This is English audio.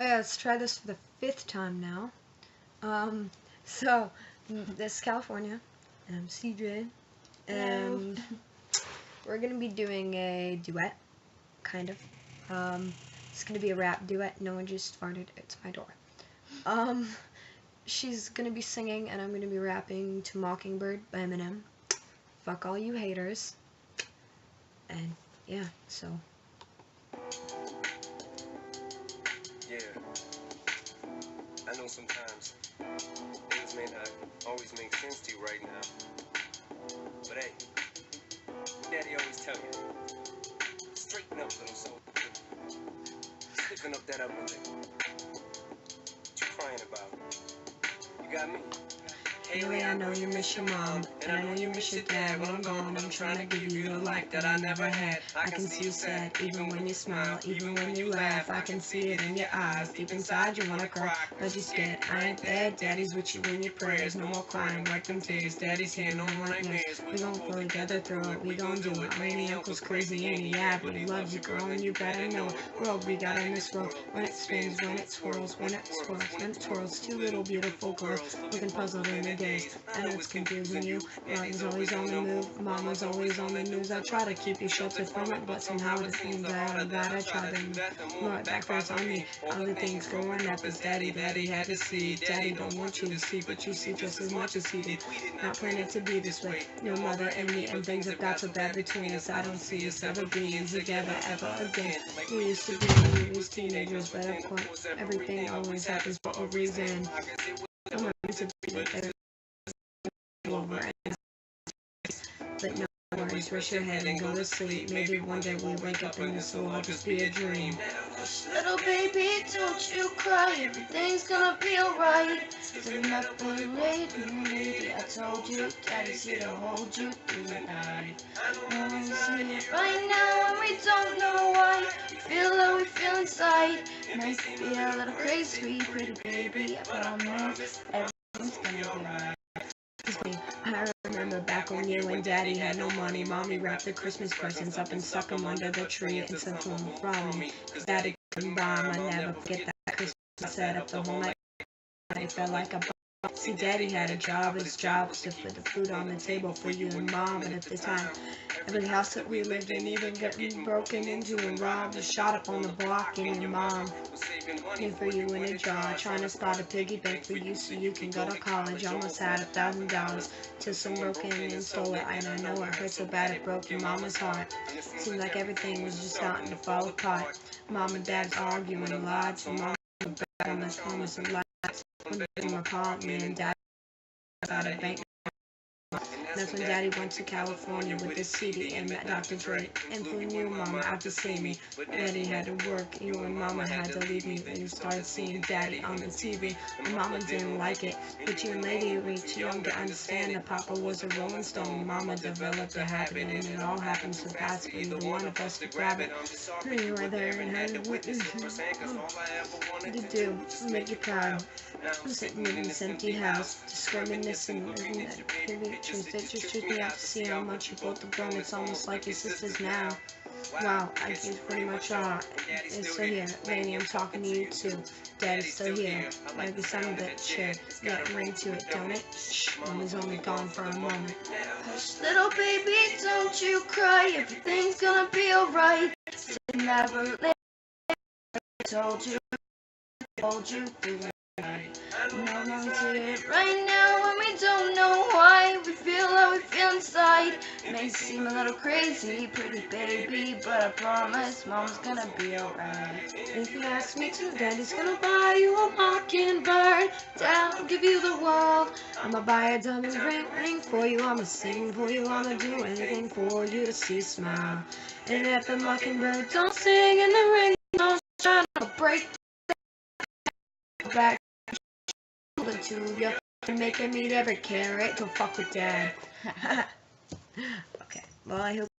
Okay, let's try this for the 5th time now. So, this is California, and I'm Ceejay, and we're gonna be doing a duet, kind of. It's gonna be a rap duet. No one just farted. It's my door. She's gonna be singing, and I'm gonna be rapping to Mockingbird by Eminem. Fuck all you haters. And yeah, so. Yeah, I know sometimes things may not always make sense to you right now, but hey, Daddy always tell you, straighten up, little soul. Stiffen up that upper lip. What you crying about? You got me. Haley, I know you miss your mom, and I know you miss your dad. When I'm gone, I'm trying to give you the life that I never had. I can see you sad, even when you smile, even when you laugh. I can see it in your eyes, deep inside you wanna cry, but you're scared. I ain't there, Daddy's with you in your prayers. No more crying, wipe them tears. Daddy's here, no more nightmares. We gon' pull together through it, we gon' do it. Rainy uncle's crazy, ain't he? Yeah, but he loves you, girl, and you better know it. World we got in this world, when it spins, when it swirls, when it swirls, when it twirls. Two little beautiful girls, looking puzzled in the days. I know it's confusing you. Mom's always on the move, Mama's always on the news. I try to keep you sheltered from it, but somehow it seems out of that. I try to know it backfires on me. Other things growing up as Daddy had to see. Daddy don't want you to see, but you see just as much as he did. Not planning to be this way. Your mother and me, and things have got so bad between us. I don't see us ever being together ever again. We used to be when we was teenagers, but of course everything always happens for a reason. I'm ready to be with everything over, but no worries, rest your head and go to sleep. Maybe one day we'll wake up and this will all just be a dream. Little baby, don't you cry, everything's gonna be alright. Sitting up late, lady, I told you, Daddy's here to hold you through the night. No one's seeing it right now, and we don't know why. We feel how we feel inside. Might be a little crazy, pretty baby, but I promise everything's gonna be alright. I remember back when you and Daddy had no money. Mommy wrapped the Christmas presents up and stuck them under the tree and sent them from me. Cause Daddy couldn't buy 'em. I never forget that Christmas. I sat up the whole night. It felt like a bomb. See, Daddy had a job. His job was to put the food on the table for you and Mom. And at the time, every house that we lived in, even getting broken into and robbed, was shot up on the block. And your Mom looking for you in a jar, trying to start a piggy bank for you so you can go to college. Almost had $1,000 till some broke in and stole it. And I know it hurt so bad it broke your mama's heart. Seemed like everything was just starting to fall apart. Mom and Dad's arguing, lied to Mom on this promise of life. When they came apart, me and Dad out of bank. That's when Daddy went to California with his CD and met Dr. Dre. And flew you, Mama, out to see me. Daddy had to work, you and Mama had to leave me. Then you started seeing Daddy on the TV. And Mama didn't like it, but you and Lady were too young to understand that Papa was a Rolling Stone. Mama developed a habit, and it all happened so fast for either one of us to grab it. And you were there and had to witness what did it do? Make you proud. Sitting in this empty house, just reminiscing, living that pictures that just took me out to see how much you both have grown. It's almost like your sisters now. Wow, I think pretty much all is still here. Laney, I'm talking to you too. Daddy's still here. Like the sound of that chair. Got a ring to it, don't it? Shh, Mama's only gone for a moment. Hush, little baby, don't you cry, everything's gonna be alright. Never let I told you through the night. No one's here right now, and we don't know why. We feel how we feel inside. May seem a little crazy, pretty baby, but I promise Mom's gonna be alright. If you ask me to, Daddy's gonna buy you a mockingbird. Dad, I'll give you the world. I'ma buy a diamond ring for you. I'ma sing for you. I'ma do anything for you to see smile. And if the mockingbird don't sing in the ring, don't shine, I'll break back to you and make him eat every carrot. Don't fuck with Dad. Okay. Well, I hope